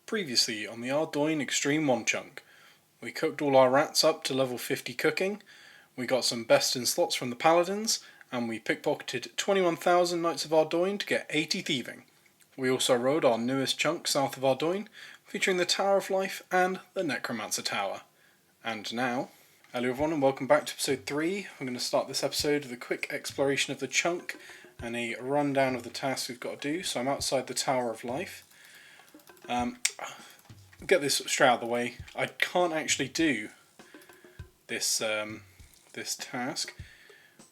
Previously on the Ardoin Xtreme Onechunk, we cooked all our rats up to level 50 cooking, we got some best in slots from the paladins, and we pickpocketed 21,000 Knights of Ardoin to get 80 thieving. We also rode our newest chunk south of Ardoin, featuring the Tower of Life and the Necromancer Tower. And now, hello everyone and welcome back to episode 3. I'm going to start this episode with a quick exploration of the chunk and a rundown of the tasks we've got to do. So I'm outside the Tower of Life. Get this straight out of the way. I can't actually do this this task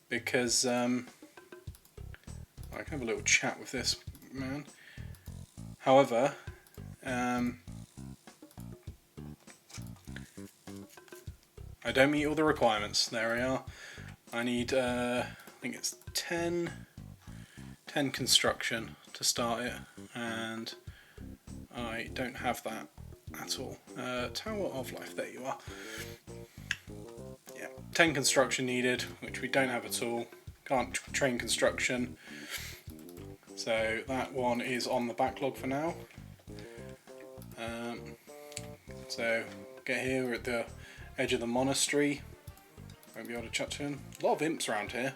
because I can have a little chat with this man. However, I don't meet all the requirements. There we are. I need I think it's 10 construction to start it, and I don't have that at all. Tower of Life, there you are. Yeah, 10 construction needed, which we don't have at all. Can't train construction. So that one is on the backlog for now. So get here, we're at the edge of the monastery. Won't be able to chat to him. A lot of imps around here,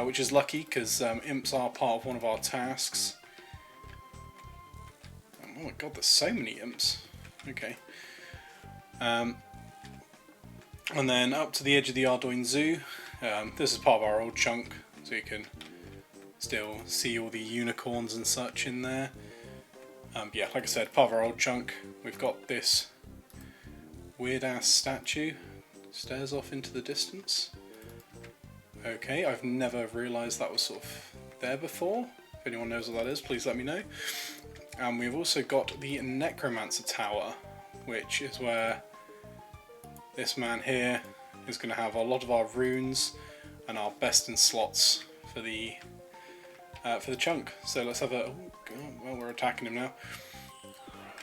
which is lucky because imps are part of one of our tasks. Oh my god, there's so many imps. Okay. And then up to the edge of the Ardoin Zoo. This is part of our old chunk, so you can still see all the unicorns and such in there. Yeah, like I said, part of our old chunk. We've got this weird ass statue. Stares off into the distance. Okay, I've never realised that was sort of there before. If anyone knows what that is, please let me know. And we've also got the Necromancer Tower, which is where this man here is going to have a lot of our runes and our best in slots for the chunk. So let's have a. Oh god, well, we're attacking him now.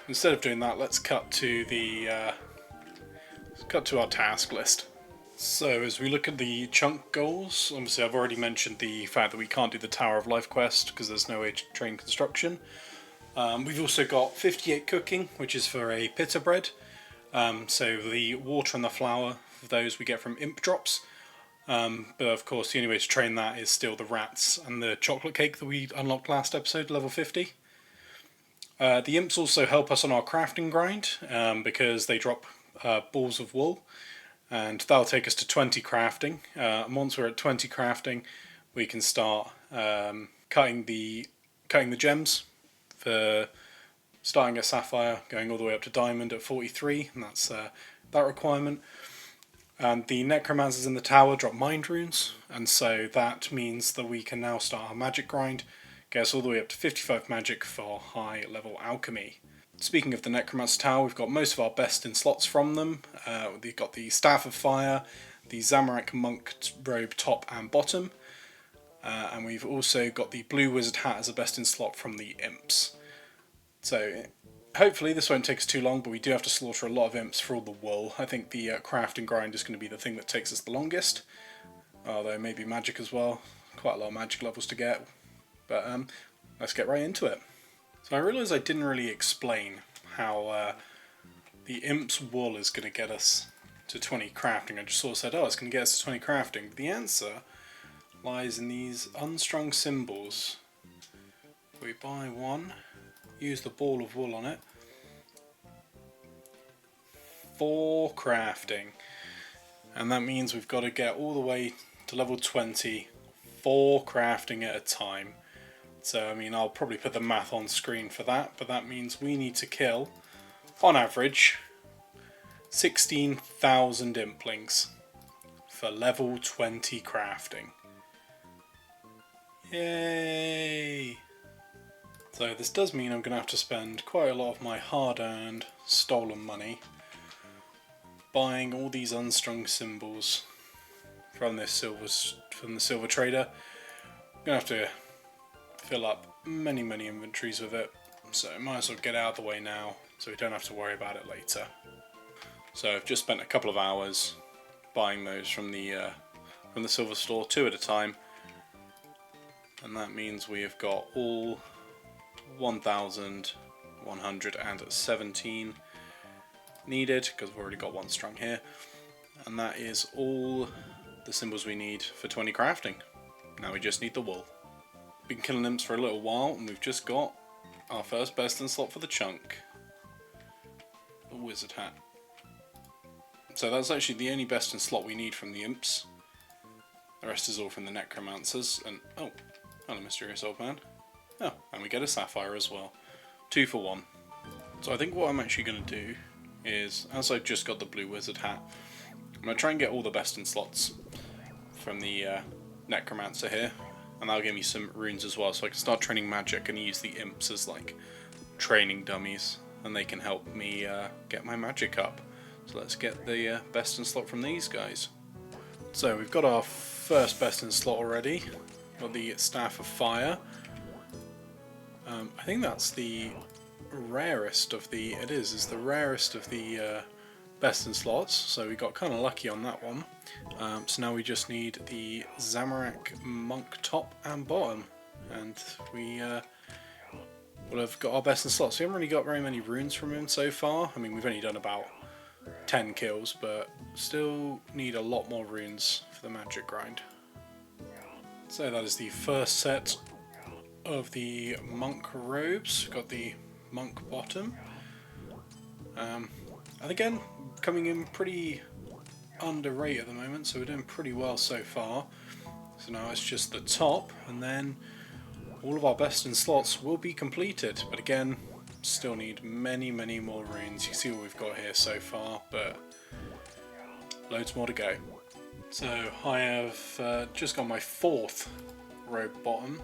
Instead of doing that, let's cut to the our task list. So as we look at the chunk goals, obviously I've already mentioned the fact that we can't do the Tower of Life quest because there's no way to train construction. We've also got 58 cooking, which is for a pitta bread. So the water and the flour of those we get from imp drops. But of course the only way to train that is still the rats and the chocolate cake that we unlocked last episode, level 50. The imps also help us on our crafting grind because they drop balls of wool, and that'll take us to 20 crafting. And once we're at 20 crafting, we can start cutting the gems for starting at Sapphire, going all the way up to Diamond at 43, and that's that requirement. And the Necromancers in the tower drop mind runes, and so that means that we can now start our magic grind, get us all the way up to 55 magic for high level alchemy. Speaking of the Necromancer Tower, we've got most of our best in slots from them. We've got the Staff of Fire, the Zamorak Monk robe top and bottom, and we've also got the Blue Wizard hat as a best in slot from the imps. So hopefully this won't take us too long, but we do have to slaughter a lot of imps for all the wool. I think the crafting grind is going to be the thing that takes us the longest, although maybe magic as well. Quite a lot of magic levels to get, but let's get right into it. So I realised I didn't really explain how the imp's wool is going to get us to 20 crafting. I just sort of said, oh, it's going to get us to 20 crafting. But the answer lies in these unstrung symbols. We buy one, use the ball of wool on it. 4 crafting. And that means we've got to get all the way to level 20, 4 crafting at a time. So, I mean, I'll probably put the math on screen for that, but that means we need to kill, on average, 16,000 implings for level 20 crafting. Yay! So this does mean I'm going to have to spend quite a lot of my hard-earned, stolen money buying all these unstrung symbols from the silver trader. I'm going to have to fill up many inventories with it, so I might as well get out of the way now so we don't have to worry about it later. So I've just spent a couple of hours buying those from the silver store, 2 at a time, and that means we have got all 1,000 117 needed, because we've already got one strung here. And that is all the symbols we need for 20 crafting. Now we just need the wool. Been killing imps for a little while, and we've just got our first best in slot for the chunk. The wizard hat. So that's actually the only best in slot we need from the imps. The rest is all from the necromancers, and oh, hello mysterious old man. Oh, and we get a sapphire as well. 2 for 1. So I think what I'm actually going to do is, as I've just got the blue wizard hat, I'm going to try and get all the best in slots from the necromancer here, and that'll give me some runes as well, so I can start training magic and use the imps as like training dummies, and they can help me get my magic up. So let's get the best in slot from these guys. So we've got our first best in slot already. Got the Staff of Fire. I think that's the rarest of the. It is the rarest of the best in slots. So we got kind of lucky on that one. So now we just need the Zamorak Monk top and bottom, and we will have got our best in slots. We haven't really got very many runes from him so far. I mean, we've only done about 10 kills, but still need a lot more runes for the magic grind. So that is the first set of the monk robes. We've got the monk bottom. And again, coming in pretty underrated at the moment, so we're doing pretty well so far. So now it's just the top, and then all of our best in slots will be completed. But again, still need many more runes. You see what we've got here so far, but loads more to go. So I have just got my 4th robe bottom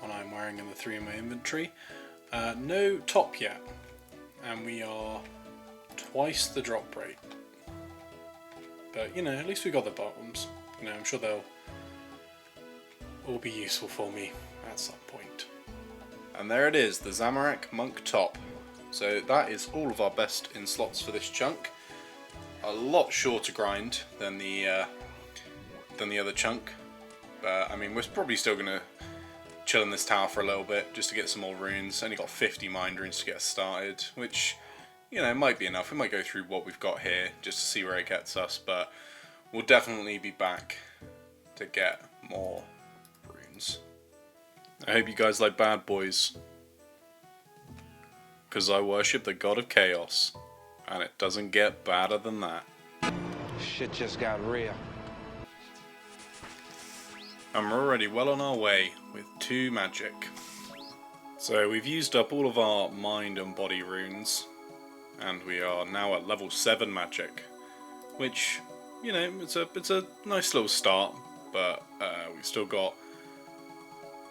on I'm wearing in the 3 in my inventory. No top yet, and we are twice the drop rate. But you know, at least we got the bottoms. You know, I'm sure they'll all be useful for me at some point. And there it is, the Zamorak Monk top. So that is all of our best in slots for this chunk. A lot shorter grind than the other chunk. But I mean, we're probably still gonna chill in this tower for a little bit just to get some more runes. Only got 50 mind runes to get us started, which, you know, might be enough. We might go through what we've got here just to see where it gets us, but we'll definitely be back to get more runes. I hope you guys like bad boys, because I worship the god of chaos, and it doesn't get badder than that. Shit just got real. And we're already well on our way with 2 magic. So we've used up all of our mind and body runes, and we are now at level 7 magic, which, you know, it's a nice little start, but we've still got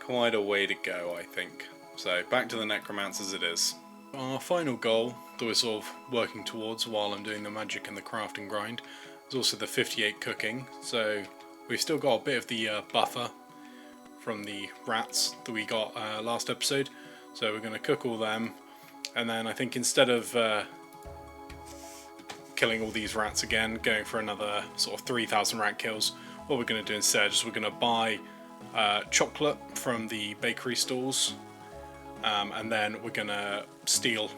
quite a way to go, I think. So back to the necromancers it is. Our final goal that we're sort of working towards while I'm doing the magic and the crafting grind is also the 58 cooking. So we've still got a bit of the buffer from the rats that we got last episode. So we're going to cook all them, and then I think instead of killing all these rats again, going for another sort of 3,000 rat kills, what we're going to do instead is we're going to buy chocolate from the bakery stalls, and then we're going to steal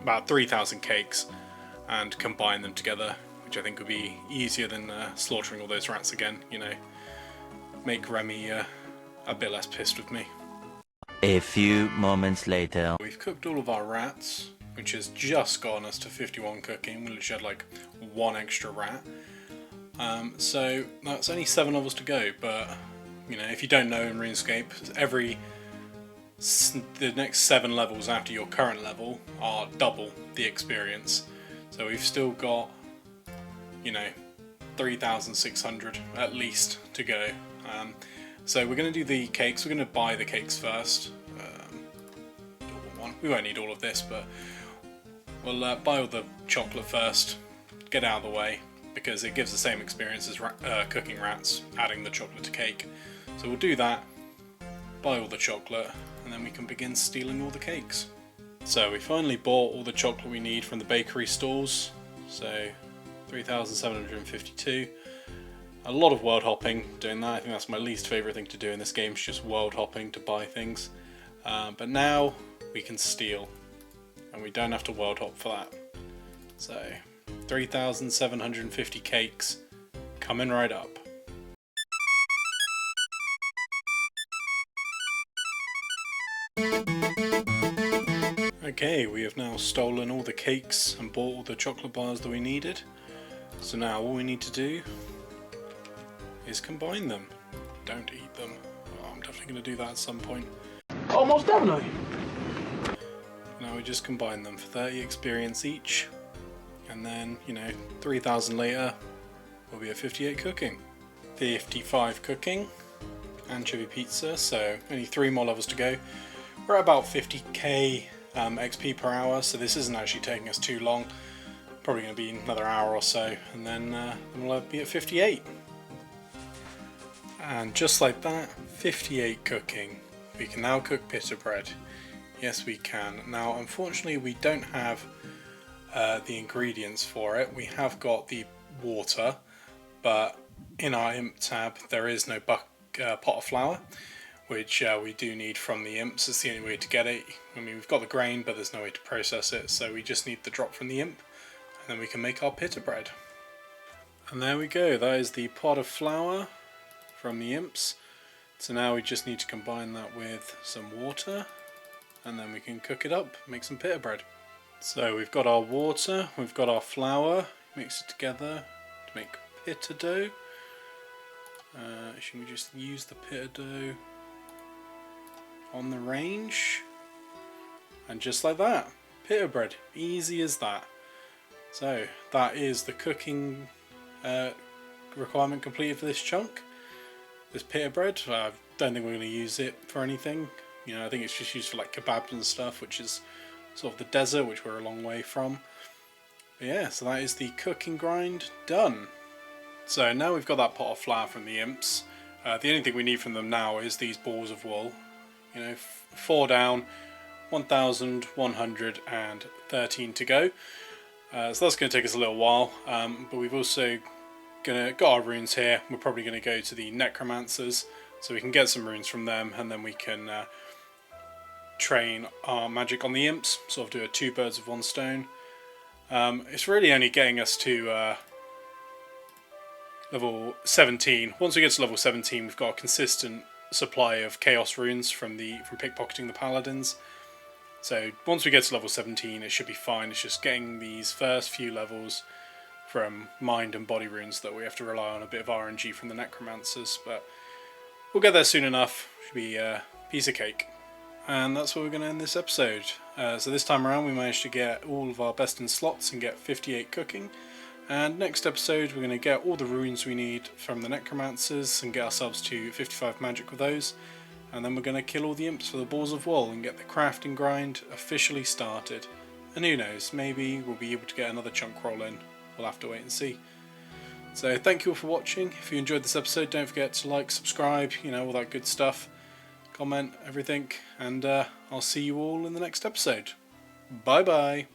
about 3,000 cakes and combine them together, which I think would be easier than slaughtering all those rats again, you know, make Remy a bit less pissed with me. A few moments later. We've cooked all of our rats, which has just gotten us to 51 cooking. We literally had like 1 extra rat. So that's only 7 levels to go, but you know, if you don't know in RuneScape, the next 7 levels after your current level are double the experience. So we've still got, you know, 3,600 at least to go. So we're going to do the cakes. We're going to buy the cakes first. We won't need all of this, but we'll buy all the chocolate first, get out of the way, because it gives the same experience as cooking rats, adding the chocolate to cake. So we'll do that, buy all the chocolate, and then we can begin stealing all the cakes. So we finally bought all the chocolate we need from the bakery stalls, so 3,752. A lot of world hopping doing that. I think that's my least favourite thing to do in this game, is just world hopping to buy things. But now we can steal. And we don't have to world hop for that. So, 3,750 cakes coming right up. Okay, we have now stolen all the cakes and bought all the chocolate bars that we needed. So now all we need to do is combine them. Don't eat them. Oh, I'm definitely going to do that at some point. Almost definitely. Now we just combine them for 30 experience each. And then, 3,000 later, we'll be at 58 cooking. 55 cooking. Anchovy pizza, so only 3 more levels to go. We're at about 50k XP per hour, so this isn't actually taking us too long. Probably going to be another hour or so, and then we'll be at 58. And just like that, 58 cooking. We can now cook pita bread. Yes, we can. Now, unfortunately, we don't have the ingredients for it. We have got the water, but in our imp tab, there is no pot of flour, which we do need from the imps. It's the only way to get it. I mean, we've got the grain, but there's no way to process it, so we just need the drop from the imp, and then we can make our pita bread. And there we go, that is the pot of flour from the imps. So now we just need to combine that with some water, and then we can cook it up, make some pita bread. So we've got our water, we've got our flour, mix it together to make pita dough. Should we just use the pita dough on the range? And just like that, pita bread, easy as that. So that is the cooking requirement completed for this chunk. This pita bread, I don't think we're going to use it for anything. I think it's just used for like kebabs and stuff, which is sort of the desert, which we're a long way from. But yeah, so that is the cooking grind done. So now we've got that pot of flour from the imps. The only thing we need from them now is these balls of wool. 4 down, 1,113 to go. So that's going to take us a little while, but we've also got our runes here. We're probably going to go to the necromancers, so we can get some runes from them, and then we can train our magic on the imps, sort of do a 2 birds with 1 stone. It's really only getting us to level 17. Once we get to level 17, we've got a consistent supply of chaos runes from pickpocketing the paladins. So once we get to level 17, it should be fine. It's just getting these first few levels from mind and body runes that we have to rely on a bit of RNG from the necromancers, but we'll get there soon enough. Should be a piece of cake. And that's where we're going to end this episode. So this time around we managed to get all of our best in slots and get 58 cooking. And next episode we're going to get all the runes we need from the necromancers and get ourselves to 55 magic with those. And then we're going to kill all the imps for the balls of wool and get the crafting grind officially started. And who knows, maybe we'll be able to get another chunk roll in. We'll have to wait and see. So thank you all for watching. If you enjoyed this episode, don't forget to like, subscribe, all that good stuff. Comment, everything. And I'll see you all in the next episode. Bye bye.